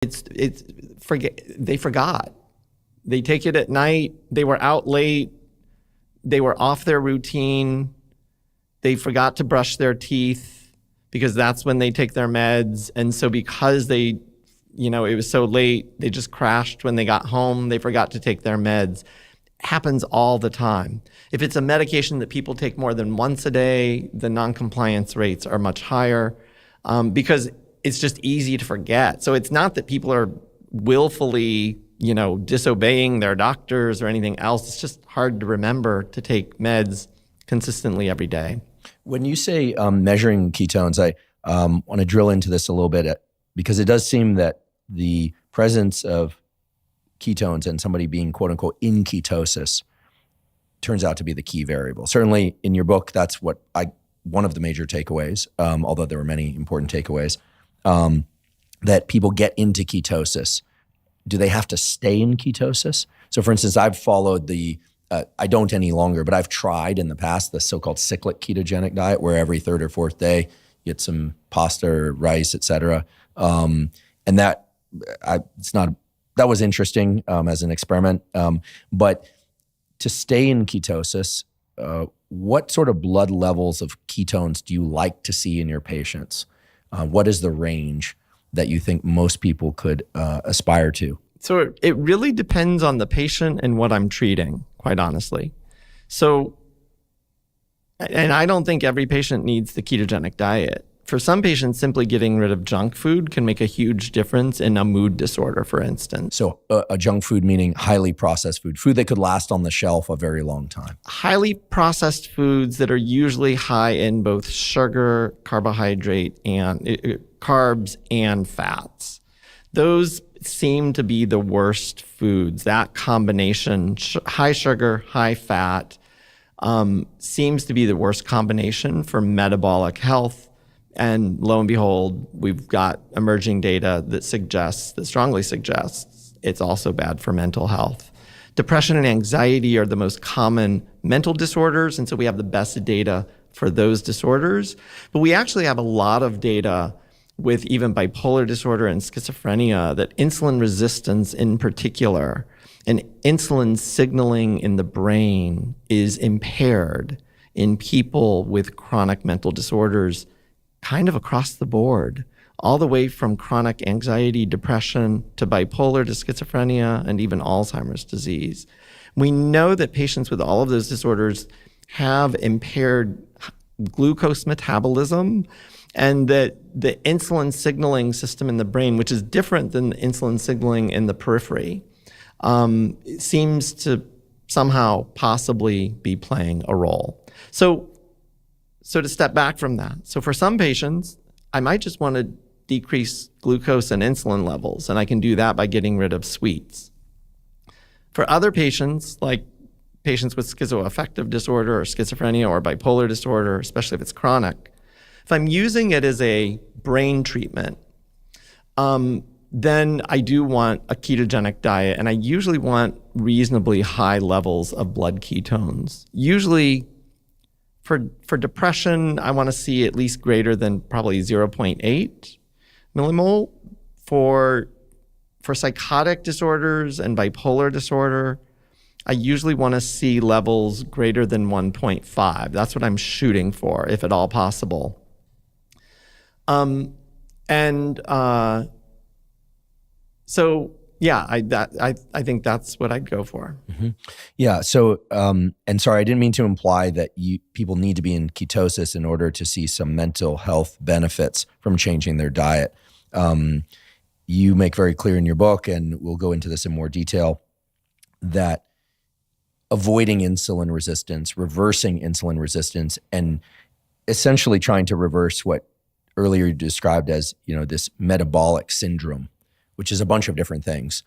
It's they forgot. They take it at night. They were out late. They were off their routine. They forgot to brush their teeth because that's when they take their meds. And so because they, it was so late, they just crashed when they got home. They forgot to take their meds. Happens all the time. If it's a medication that people take more than once a day, the non-compliance rates are much higher because it's just easy to forget. So it's not that people are willfully, disobeying their doctors or anything else. It's just hard to remember to take meds consistently every day. When you say measuring ketones, I want to drill into this a little bit because it does seem that the presence of ketones and somebody being quote unquote in ketosis turns out to be the key variable. Certainly in your book, that's one of the major takeaways, although there were many important takeaways, that people get into ketosis. Do they have to stay in ketosis? So for instance, I've followed I don't any longer, but I've tried in the past the so-called cyclic ketogenic diet where every third or fourth day you get some pasta or rice, et cetera. And that was interesting as an experiment. But to stay in ketosis, what sort of blood levels of ketones do you like to see in your patients? What is the range that you think most people could aspire to? So it really depends on the patient and what I'm treating, quite honestly. So, and I don't think every patient needs the ketogenic diet. For some patients, simply getting rid of junk food can make a huge difference in a mood disorder, for instance. So a junk food meaning highly processed food that could last on the shelf a very long time. Highly processed foods that are usually high in both sugar, carbohydrate, and carbs and fats. Those seem to be the worst foods. That combination, high sugar, high fat, seems to be the worst combination for metabolic health. And lo and behold, we've got emerging data that strongly suggests it's also bad for mental health. Depression and anxiety are the most common mental disorders, and so we have the best data for those disorders. But we actually have a lot of data with even bipolar disorder and schizophrenia that insulin resistance in particular and insulin signaling in the brain is impaired in people with chronic mental disorders kind of across the board, all the way from chronic anxiety, depression, to bipolar, to schizophrenia, and even Alzheimer's disease. We know that patients with all of those disorders have impaired glucose metabolism, and that the insulin signaling system in the brain, which is different than the insulin signaling in the periphery, seems to somehow possibly be playing a role. So to step back from that, so for some patients, I might just want to decrease glucose and insulin levels, and I can do that by getting rid of sweets. For other patients, like patients with schizoaffective disorder or schizophrenia or bipolar disorder, especially if it's chronic, if I'm using it as a brain treatment, then I do want a ketogenic diet, and I usually want reasonably high levels of blood ketones. Usually, for depression, I want to see at least greater than probably 0.8 millimole. For psychotic disorders and bipolar disorder, I usually want to see levels greater than 1.5. That's what I'm shooting for, if at all possible. So yeah, I think that's what I'd go for. Mm-hmm. Yeah. So, and sorry, I didn't mean to imply that people need to be in ketosis in order to see some mental health benefits from changing their diet. You make very clear in your book, and we'll go into this in more detail, that avoiding insulin resistance, reversing insulin resistance, and essentially trying to reverse what earlier you described as, this metabolic syndrome, which is a bunch of different things,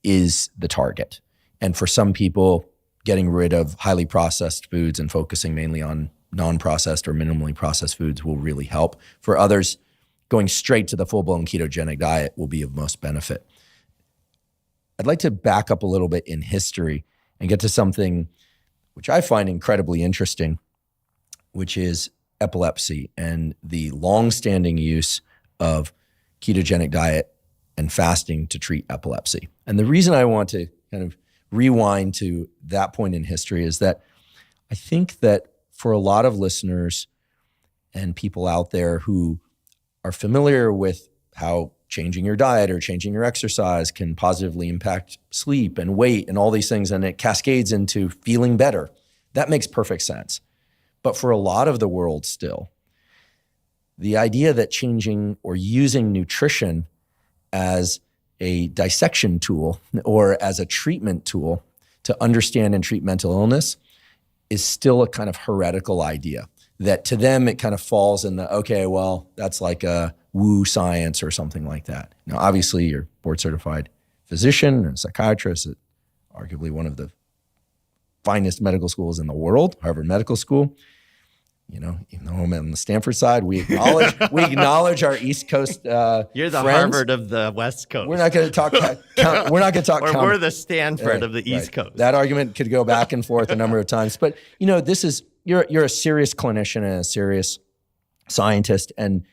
is the target. And for some people, getting rid of highly processed foods and focusing mainly on non-processed or minimally processed foods will really help. For others, going straight to the full-blown ketogenic diet will be of most benefit. I'd like to back up a little bit in history and get to something which I find incredibly interesting, which is epilepsy and the long-standing use of ketogenic diet and fasting to treat epilepsy. And the reason I want to kind of rewind to that point in history is that I think that for a lot of listeners and people out there who are familiar with how changing your diet or changing your exercise can positively impact sleep and weight and all these things, and it cascades into feeling better, that makes perfect sense. But for a lot of the world still, the idea that changing or using nutrition as a dissection tool or as a treatment tool to understand and treat mental illness is still a kind of heretical idea. That to them, it kind of falls in the, okay, well, that's like a woo science or something like that. Now, obviously, you're a board-certified physician and psychiatrist at arguably one of the finest medical schools in the world, Harvard Medical School. You know, even though I'm on the Stanford side, we acknowledge our East Coast You're the friends. Harvard of the West Coast. We're not going to talk. We're not going to talk. Or we're the Stanford of the East Coast. That argument could go back and forth a number of times, but you know, this is you're a serious clinician and a serious scientist, and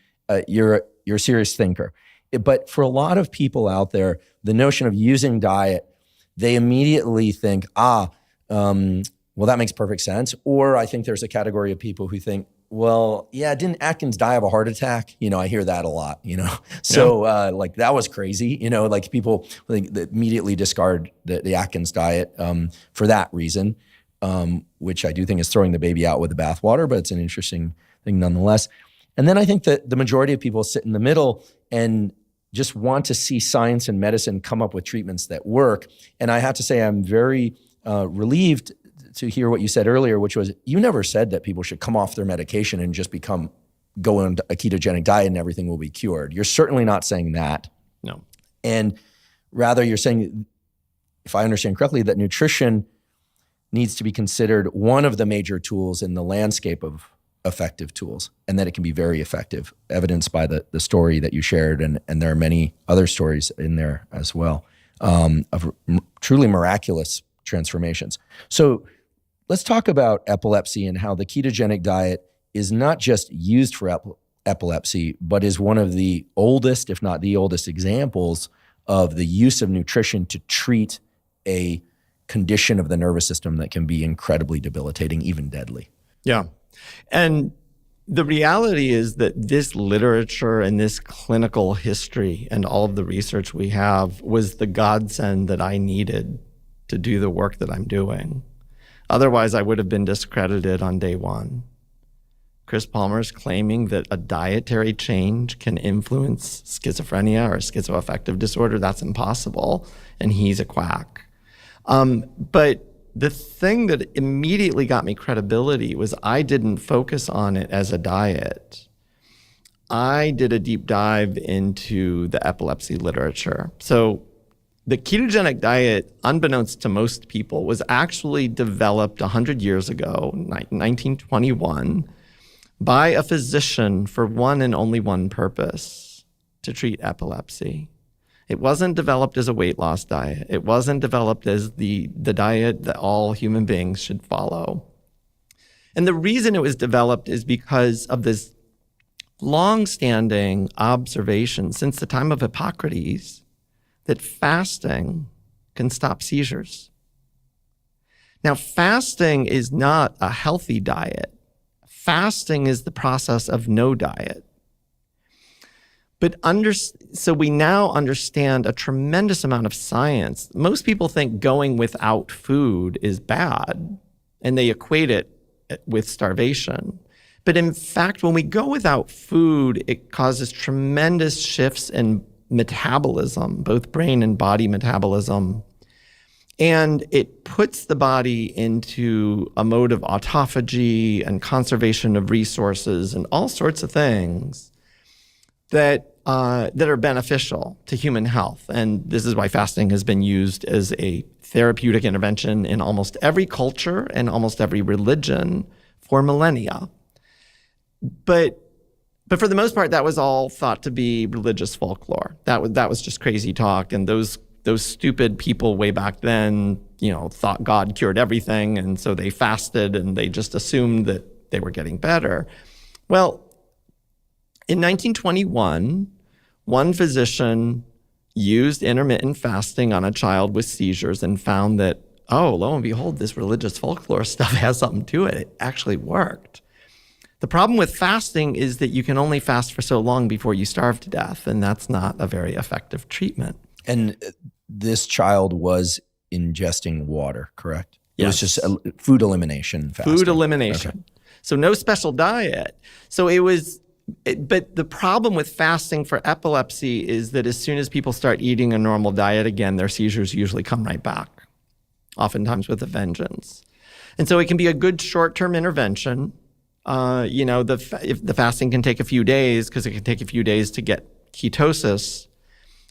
you're a serious thinker. But for a lot of people out there, the notion of using diet, they immediately think, well, that makes perfect sense. Or I think there's a category of people who think, well, yeah, didn't Atkins die of a heart attack? You know, I hear that a lot, you know. So like that was crazy, you know, like people that immediately discard the Atkins diet for that reason, which I do think is throwing the baby out with the bathwater, but it's an interesting thing nonetheless. And then I think that the majority of people sit in the middle and just want to see science and medicine come up with treatments that work. And I have to say I'm very relieved to hear what you said earlier, which was you never said that people should come off their medication and just go on a ketogenic diet and everything will be cured. You're certainly not saying that. No. And rather you're saying, if I understand correctly, that nutrition needs to be considered one of the major tools in the landscape of effective tools, and that it can be very effective, evidenced by the story that you shared. And there are many other stories in there as well of truly miraculous transformations. So let's talk about epilepsy and how the ketogenic diet is not just used for epilepsy, but is one of the oldest, if not the oldest, examples of the use of nutrition to treat a condition of the nervous system that can be incredibly debilitating, even deadly. Yeah. And the reality is that this literature and this clinical history and all of the research we have was the godsend that I needed to do the work that I'm doing. Otherwise, I would have been discredited on day one. Chris Palmer's claiming that a dietary change can influence schizophrenia or schizoaffective disorder. That's impossible, and he's a quack. But the thing that immediately got me credibility was I didn't focus on it as a diet. I did a deep dive into the epilepsy literature. So the ketogenic diet, unbeknownst to most people, was actually developed 100 years ago, 1921, by a physician for one and only one purpose: to treat epilepsy. It wasn't developed as a weight loss diet. It wasn't developed as the diet that all human beings should follow. And the reason it was developed is because of this long-standing observation since the time of Hippocrates that fasting can stop seizures. Now, fasting is not a healthy diet. Fasting is the process of no diet. But so we now understand a tremendous amount of science. Most people think going without food is bad, and they equate it with starvation. But in fact, when we go without food, it causes tremendous shifts in metabolism, both brain and body metabolism. And it puts the body into a mode of autophagy and conservation of resources and all sorts of things that are beneficial to human health. And this is why fasting has been used as a therapeutic intervention in almost every culture and almost every religion for millennia. But for the most part, that was all thought to be religious folklore. That was just crazy talk. And those stupid people way back then, thought God cured everything. And so they fasted and they just assumed that they were getting better. Well, in 1921, one physician used intermittent fasting on a child with seizures and found that, oh, lo and behold, this religious folklore stuff has something to it. It actually worked. The problem with fasting is that you can only fast for so long before you starve to death, and that's not a very effective treatment. And this child was ingesting water, correct? It was Yes. just food elimination fasting. Food elimination. Okay. So no special diet. So but the problem with fasting for epilepsy is that as soon as people start eating a normal diet again, their seizures usually come right back, oftentimes with a vengeance. And so it can be a good short-term intervention. If the fasting can take a few days, because it can take a few days to get ketosis,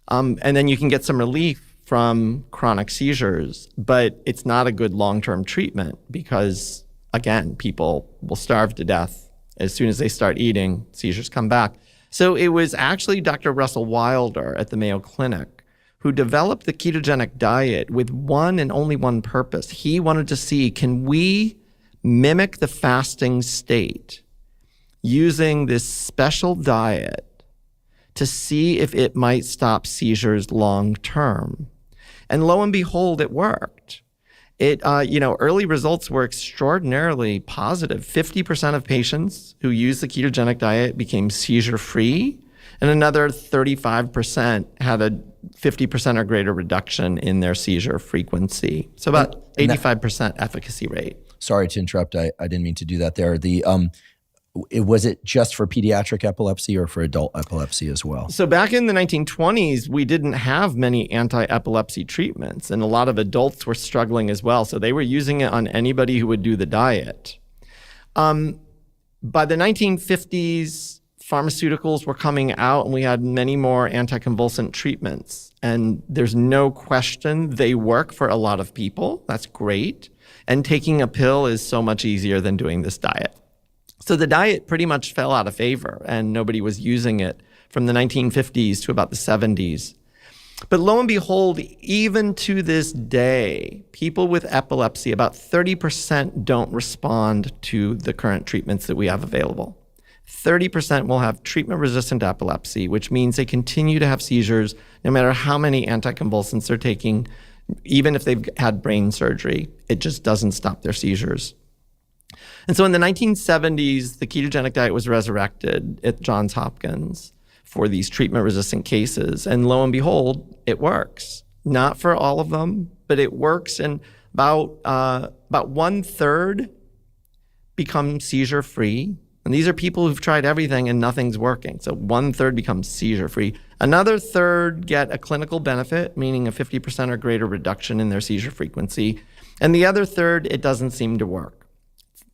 and then you can get some relief from chronic seizures, but it's not a good long-term treatment because, again, people will starve to death. As soon as they start eating, seizures come back. So it was actually Dr. Russell Wilder at the Mayo Clinic who developed the ketogenic diet with one and only one purpose. He wanted to see, can we mimic the fasting state using this special diet to see if it might stop seizures long term? And lo and behold, it worked. Early results were extraordinarily positive. 50% of patients who used the ketogenic diet became seizure-free, and another 35% had a 50% or greater reduction in their seizure frequency. So about 85% efficacy rate. Sorry to interrupt. I didn't mean to do that there. Was it just for pediatric epilepsy or for adult epilepsy as well? So back in the 1920s, we didn't have many anti-epilepsy treatments, and a lot of adults were struggling as well. So they were using it on anybody who would do the diet. By the 1950s, pharmaceuticals were coming out, and we had many more anticonvulsant treatments. And there's no question they work for a lot of people. That's great. And taking a pill is so much easier than doing this diet. So the diet pretty much fell out of favor, and nobody was using it from the 1950s to about the 70s. But lo and behold, even to this day, people with epilepsy, about 30% don't respond to the current treatments that we have available. 30% will have treatment-resistant epilepsy, which means they continue to have seizures no matter how many anticonvulsants they're taking, even if they've had brain surgery. It just doesn't stop their seizures. And so in the 1970s, the ketogenic diet was resurrected at Johns Hopkins for these treatment-resistant cases. And lo and behold, it works. Not for all of them, but it works. And about 1/3 become seizure-free. And these are people who've tried everything and nothing's working. So 1/3 becomes seizure-free. Another third get a clinical benefit, meaning a 50% or greater reduction in their seizure frequency. And the other third, it doesn't seem to work.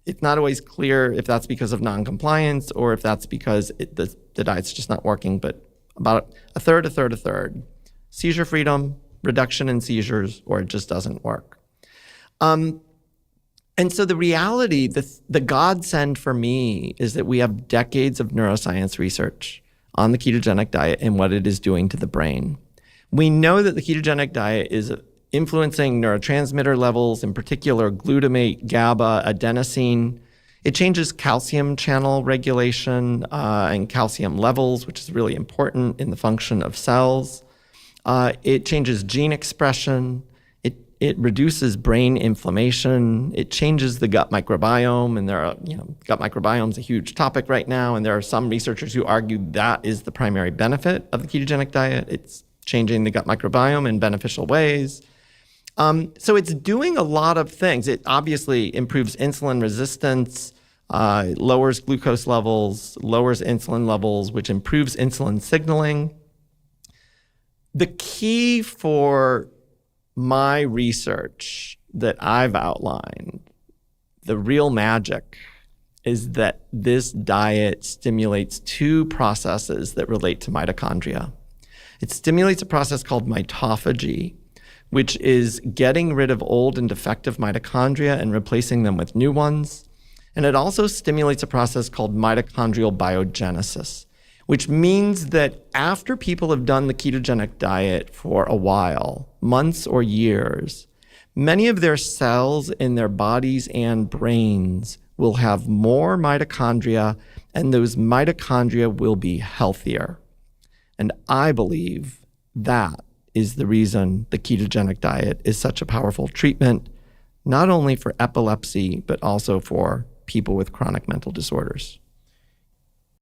It's not always clear if that's because of non-compliance or if that's because the diet's just not working, but about a third. Seizure freedom, reduction in seizures, or it just doesn't work. And so the reality, the godsend for me is that we have decades of neuroscience research on the ketogenic diet and what it is doing to the brain. We know that the ketogenic diet is influencing neurotransmitter levels, in particular glutamate, GABA, adenosine. It changes calcium channel regulation and calcium levels, which is really important in the function of cells. It changes gene expression. It reduces brain inflammation. It changes the gut microbiome, and gut microbiome is a huge topic right now, and there are some researchers who argue that is the primary benefit of the ketogenic diet. It's changing the gut microbiome in beneficial ways. So it's doing a lot of things. It obviously improves insulin resistance, lowers glucose levels, lowers insulin levels, which improves insulin signaling. The key for my research that I've outlined, the real magic, is that this diet stimulates two processes that relate to mitochondria. It stimulates a process called mitophagy, which is getting rid of old and defective mitochondria and replacing them with new ones. And it also stimulates a process called mitochondrial biogenesis, which means that after people have done the ketogenic diet for a while, months or years, many of their cells in their bodies and brains will have more mitochondria, and those mitochondria will be healthier. And I believe That is the reason the ketogenic diet is such a powerful treatment, not only for epilepsy, but also for people with chronic mental disorders.